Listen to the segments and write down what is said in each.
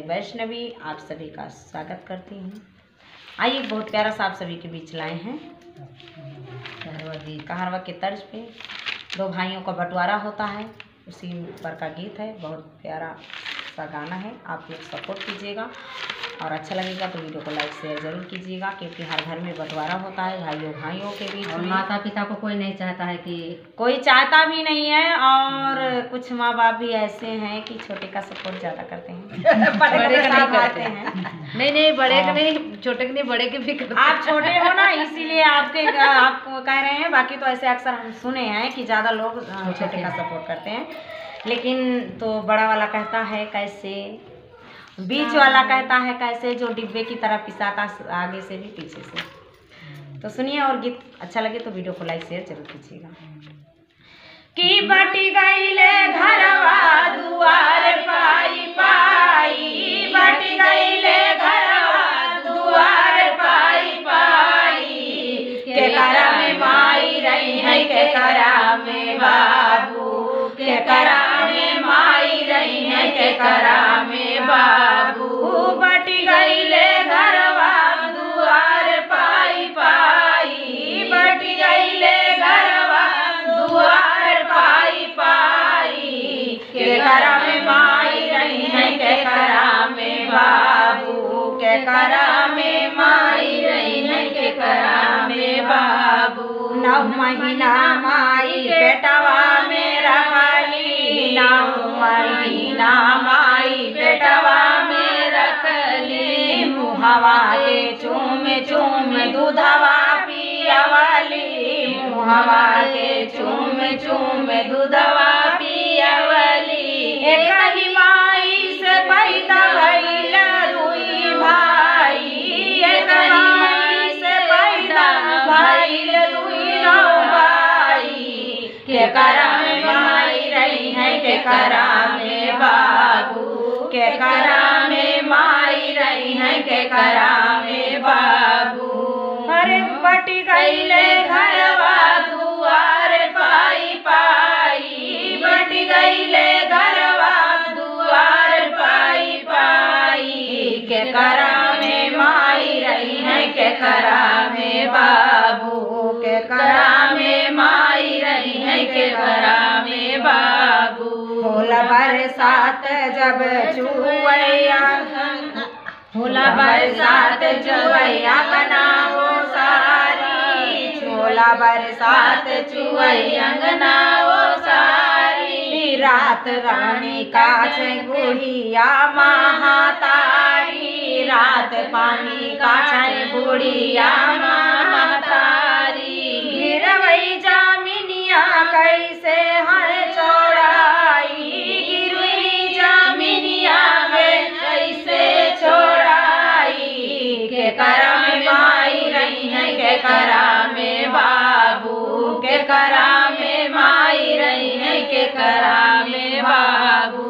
वैष्णवी आप सभी का स्वागत करती हूँ। आइए बहुत प्यारा सा आप सभी के बीच लाए हैं कहरवा के तर्ज पे दो भाइयों का बंटवारा होता है, उसी पर का गीत है। बहुत प्यारा सा गाना है, आप लोग सपोर्ट कीजिएगा और अच्छा लगेगा तो वीडियो को लाइक शेयर जरूर कीजिएगा, क्योंकि हर घर में बंटवारा होता है भाइयों के बीच में। माता पिता को कोई नहीं चाहता है कि कोई चाहता भी नहीं है, और कुछ माँ बाप भी ऐसे हैं कि छोटे का सपोर्ट ज़्यादा करते हैं बड़े के साथ आते हैं। नहीं बड़े के नहीं, छोटे के नहीं बड़े के भी करते हैं। आप छोटे हो ना, इसीलिए आपको कह रहे हैं। बाकी तो ऐसे अक्सर हम सुने हैं कि ज़्यादा लोग छोटे का सपोर्ट करते हैं, लेकिन तो बड़ा वाला कहता है कैसे, बीच वाला कहता है कैसे, जो डिब्बे की तरह पिसाता आगे से भी पीछे से। तो सुनिए, और गीत अच्छा लगे तो वीडियो को लाइक शेयर जरूर कीजिएगा। कि बटी गईले घरवा दुआर पाई पाई, बटी गईले घरवा दुआर पाई पाई, के करा में माई रही है, के करा में बाबू, के करा में माई रही है, के करा में बाबू। बटी गईले घरवा दुआर पाई पाई, बटी गईले घरवा दुआर पाई पाई, के करा में माई रही है, के करा में बाबू, के करा में माई रही है, के करा में बाबू। 9 महीना माई बेटवा में रखली, 9 महीना माई बेटवा में रखली, मुहवा के चूम चूम दूधवा पियावली, मुहवा के चूम चूम दूधवा पियावली। एक ही माई से पैदा भइल दुई भाई, एक ही माई से पैदा भइल दुई भाई, के करा में माई रही है, के करा में बाबू, के करा में माई रही है, के करा में बाबू। अरे बटी गईले घरवा दुआर पाई पाई, बटी गईले घरवा दुआर पाई पाई, के करा में माई रही है, के करा में बाबू, के करा में माई रही है, के करा में बाबू। होला बरसात जब चुवैया, होला बरसात चुवैया गनाओ सारी, छोला बरसात चुवैया गनाओ सारी, रात रानी काछ बुढ़िया महातारी, रात पानी काछ बुढ़िया महातारी। गिरवई जामिनिया कैसे हर छोड़ाई, गिरवई जामिनिया कैसे छोड़ाई, के करा में माई रही है, के करा में बाबू, के करा में माई रही है, के करा में बाबू।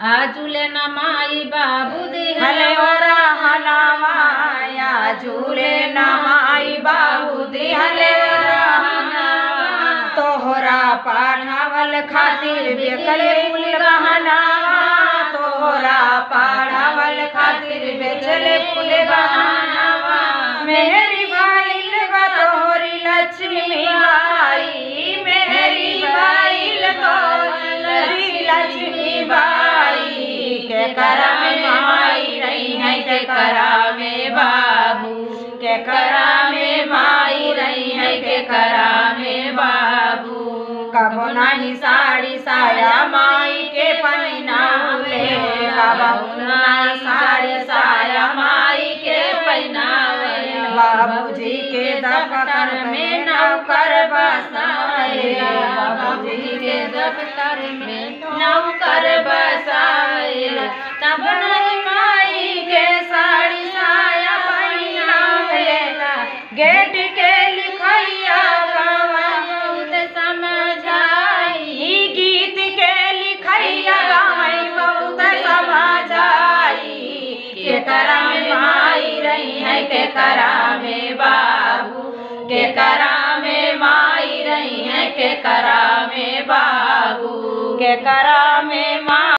आजुले न माई बाबू दिहले ओरा हनावाया, झूले न माई बाबू दिहले ओरा हनावा, तोहरा पढ़ावल खातिर बेचले फूल गहनावा, तोहरा पढ़ावल खातिर बेचले फूल गहनावा। मेरी भाईल बा तोहरी लक्ष्मी बाई, मेरी भाईल तोहरी लक्ष्मी बाई, के करा में माई रही है, के करा में बाबू, के करा में माई रही है, के करा में बाबू। कबो नहीं साड़ी साया माई के पहनावे, कबो नहीं साड़ी साया माई के पहनावे, बाबूजी के दफ्तर में नौकर बसाए, बाबूजी के दफ्तर में नौकर बसाए, तब नहीं माई के साड़ी साया पहनावेला, गेट के लिखैया गावा बहुत समझाई, गीत के लिखैया गाई बहुत समझाई, के करा में माई रही है, के करा में बाबू, के करा में माई रही है, के करा में बाबू, के करा में माई।